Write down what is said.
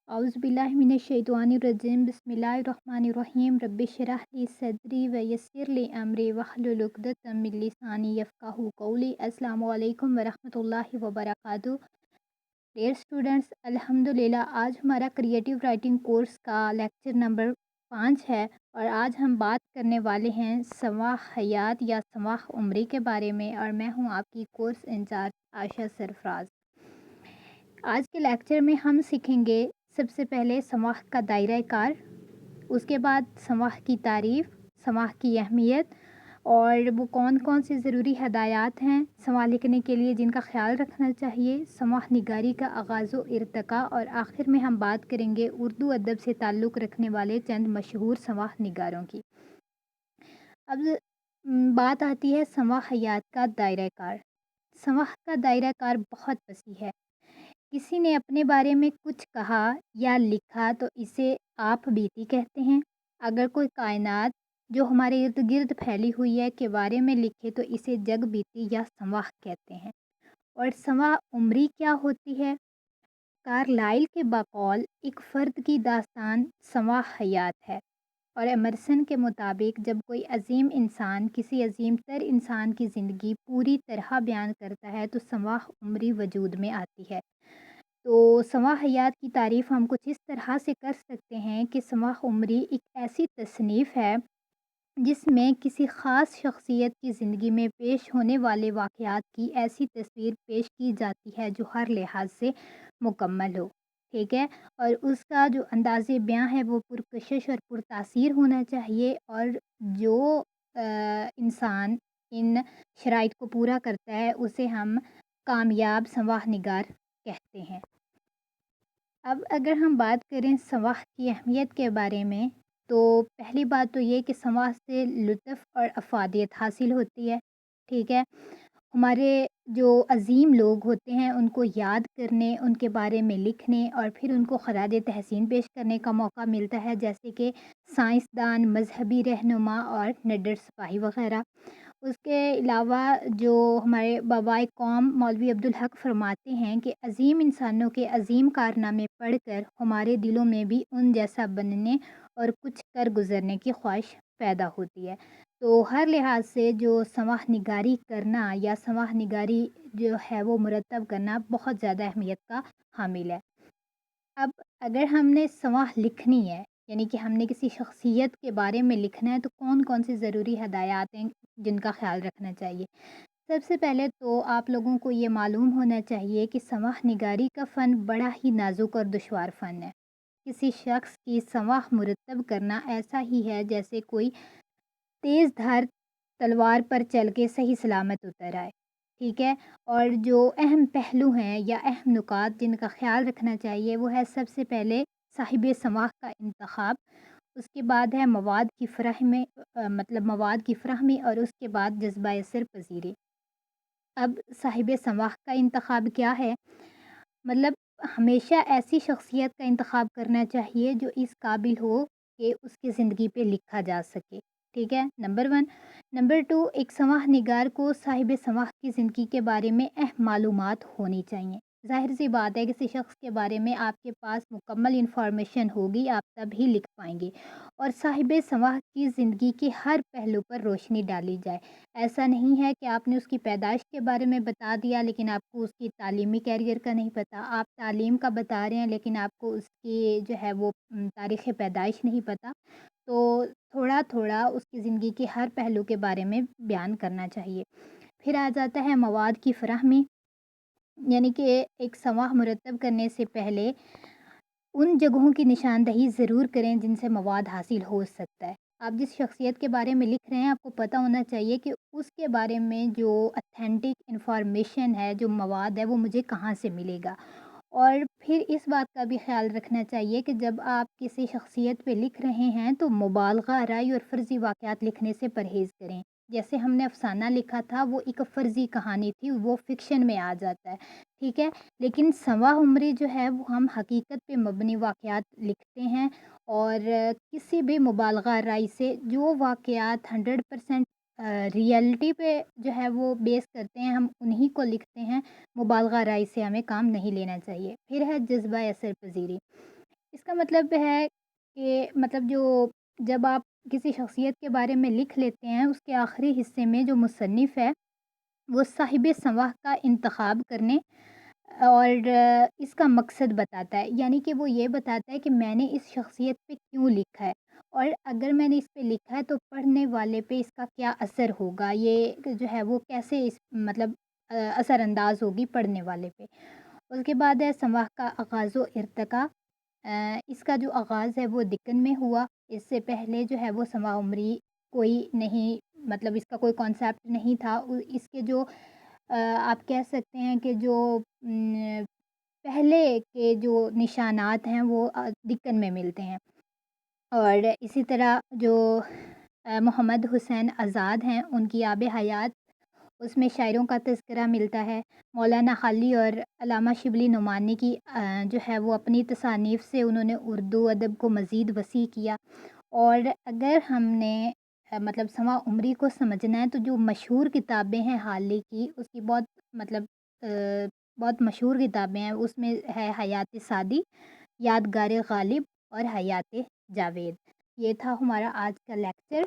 औज़ुबिल्लाहिमिनश्शैतानिर्रजीम बिस्मिल्लाहिर्रहमानिर्रहीम रब्बिश रह ली सदरी व यस्सिर ली अमरी वहलुल उक़दतम मिन लिसानी यफ़क़हू क़ौली। अस्सलामु अलैकुम व रहमतुल्लाहि व बरकातुहू। डियर स्टूडेंट्स, अल्हम्दुलिल्लाह आज हमारा क्रिएटिव राइटिंग कोर्स का लेक्चर नंबर 5 है और आज हम बात करने वाले हैं सवाह हयात या सवाह उम्री के बारे में और मैं हूं आपकी कोर्स इंचार्ज आयशा सरफराज। आज के लेक्चर में हम सीखेंगे सबसे पहले समाह का दायरा कार, उसके बाद समाह की तारीफ़, समाह की अहमियत और वो कौन कौन सी ज़रूरी हदायत हैं समाह लिखने के लिए जिनका ख़्याल रखना चाहिए, समाह निगारी का आगाज़ व इर्तिका और आखिर में हम बात करेंगे उर्दू अदब से ताल्लुक़ रखने वाले चंद मशहूर समाह निगारों की। अब बात आती है समाह हयात का दायरा कार। समाह का दायरा कार बहुत वसी है। किसी ने अपने बारे में कुछ कहा या लिखा तो इसे आप बीती कहते हैं। अगर कोई कायनात जो हमारे इर्द गिर्द फैली हुई है के बारे में लिखे तो इसे जग बीती या समाह कहते हैं। और समाह उम्री क्या होती है? कार्लाइल के बकौल एक फ़र्द की दास्तान समाह हयात है और एमरसन के मुताबिक जब कोई अजीम इंसान किसी अजीम तर इंसान की ज़िंदगी पूरी तरह बयान करता है तो समाह उम्री वजूद में आती है। तो समाह हयात की तारीफ़ हम कुछ इस तरह से कर सकते हैं कि समाह उम्री एक ऐसी तसनीफ़ है जिसमें किसी ख़ास शख्सियत की ज़िंदगी में पेश होने वाले वाक़यात की ऐसी तस्वीर पेश की जाती है जो हर लिहाज से मुकम्मल हो। ठीक है? और उसका जो अंदाज़े बयां है वो पुरकशिश और पुरतासीर होना चाहिए और जो इंसान इन शराइत को पूरा करता है उसे हम कामयाब समाह निगार कहते हैं। अब अगर हम बात करें समाह की अहमियत के बारे में तो पहली बात तो ये कि समाह से लुत्फ़ और अफ़ादियत हासिल होती है। ठीक है? हमारे जो अज़ीम लोग होते हैं उनको याद करने, उनके बारे में लिखने और फिर उनको ख़राज तहसीन पेश करने का मौका मिलता है, जैसे कि साइंसदान, मज़हबी रहनुमा और निडर सिपाही वग़ैरह। उसके अलावा जो हमारे बाबाए कौम मौलवी अब्दुल हक फरमाते हैं कि अज़ीम इंसानों के अज़ीम कारनामे पढ़कर हमारे दिलों में भी उन जैसा बनने और कुछ कर गुज़रने की ख्वाहिश पैदा होती है। तो हर लिहाज से जो समाह निगारी करना या समाह निगारी जो है वो मुरतब करना बहुत ज़्यादा अहमियत का हामिल है। अब अगर हमने समाह लिखनी है, यानी कि हमने किसी शख्सियत के बारे में लिखना है तो कौन-कौन सी ज़रूरी हदायत हैं जिनका ख़्याल रखना चाहिए। सबसे पहले तो आप लोगों को ये मालूम होना चाहिए कि समाह निगारी का फ़न बड़ा ही नाज़ुक और दुश्वार फ़न है। किसी शख्स की समाह मुरतब करना ऐसा ही है जैसे कोई तेज़ धार तलवार पर चल के सही सलामत उतर आए। ठीक है? और जो अहम पहलू हैं या अहम नुकात जिनका ख़्याल रखना चाहिए वो है सबसे पहले साहिब समाह का इंतख़ाब, उसके बाद है मवाद की फ़राहमी मतलब मवाद की फ़राहमी और उसके बाद जज़्बा सिर पज़ीरी। अब साहिब समाह का इंतख़ाब क्या है? मतलब हमेशा ऐसी शख्सियत का इंतख़ाब करना चाहिए जो इस काबिल हो कि उसकी ज़िंदगी पे लिखा जा सके। ठीक है? नंबर 1। नंबर 2, एक समाह निगार को साहिब समाह की ज़िंदगी के बारे में मालूमात होनी चाहिए। ज़ाहिर-सी बात है किसी शख़्स के बारे में आपके पास मुकम्मल इन्फॉर्मेशन होगी, आप तभी लिख पाएँगे और साहिब समाह की ज़िंदगी के हर पहलू पर रोशनी डाली जाए। ऐसा नहीं है कि आपने उसकी पैदाइश के बारे में बता दिया लेकिन आपको उसकी तालीमी कैरियर का नहीं पता। आप तालीम का बता रहे हैं लेकिन आपको उसकी जो है वो तारीख़ पैदाइश नहीं पता। तो थोड़ा-थोड़ा उसकी ज़िंदगी के हर पहलू के बारे में बयान करना चाहिए। फिर आ जाता है मवाद की फ़राहमी, यानी कि एक समाह मुरतब करने से पहले उन जगहों की निशानदही ज़रूर करें जिनसे मवाद हासिल हो सकता है। आप जिस शख्सियत के बारे में लिख रहे हैं आपको पता होना चाहिए कि उसके बारे में जो ऑथेंटिक इन्फॉर्मेशन है, जो मवाद है वो मुझे कहाँ से मिलेगा। और फिर इस बात का भी ख़्याल रखना चाहिए कि जब आप किसी शख्सियत पे लिख रहे हैं तो मुबालग़ा, राय और फ़र्ज़ी वाक़यात लिखने से परहेज़ करें। जैसे हमने अफ़साना लिखा था वो एक फ़र्ज़ी कहानी थी, वो फ़िक्शन में आ जाता है। ठीक है? लेकिन समाह उम्री जो है वो हम हकीकत पे मबनी वाक़यात लिखते हैं और किसी भी मुबालग़ा राय से जो वाक़यात 100% रियलिटी पे जो है वो बेस करते हैं हम उन्हीं को लिखते हैं। मुबालग़ा राय से हमें काम नहीं लेना चाहिए। फिर है जज़्बा असर पज़ीरी। اس کا مطلب ہے کہ مطلب جب آپ کسی شخصیت کے بارے میں لکھ لیتے ہیں، اس کے آخری حصے میں جو مصنف ہے وہ صاحب سماح کا انتخاب کرنے اور اس کا مقصد بتاتا ہے، یعنی کہ وہ یہ بتاتا ہے کہ میں نے اس شخصیت پہ کیوں لکھا ہے، اور اگر میں نے اس پہ لکھا ہے تو پڑھنے والے پہ اس کا کیا اثر ہوگا، یہ جو ہے وہ کیسے اس مطلب اثر انداز ہوگی پڑھنے والے پہ۔ اس کے بعد ہے سماح کا آغاز و ارتقا۔ اس کا جو آغاز ہے وہ دکن میں ہوا، اس سے پہلے جو ہے وہ سماع عمری کوئی نہیں، مطلب اس کا کوئی کانسیپٹ نہیں تھا۔ اس کے جو آپ کہہ سکتے ہیں کہ جو پہلے کے جو نشانات ہیں وہ دکن میں ملتے ہیں۔ اور اسی طرح جو محمد حسین آزاد ہیں، ان کی آب حیات، اس میں شاعروں کا تذکرہ ملتا ہے۔ مولانا خالی اور علامہ شبلی نعمانی کی جو ہے وہ اپنی تصانیف سے انہوں نے اردو ادب کو مزید وسیع کیا۔ اور اگر ہم نے مطلب سماع عمری کو سمجھنا ہے تو جو مشہور کتابیں ہیں حالی کی، اس کی بہت مطلب بہت مشہور کتابیں ہیں، اس میں ہے حیات سعدی، یادگار غالب اور حیات جاوید۔ یہ تھا ہمارا آج کا لیکچر۔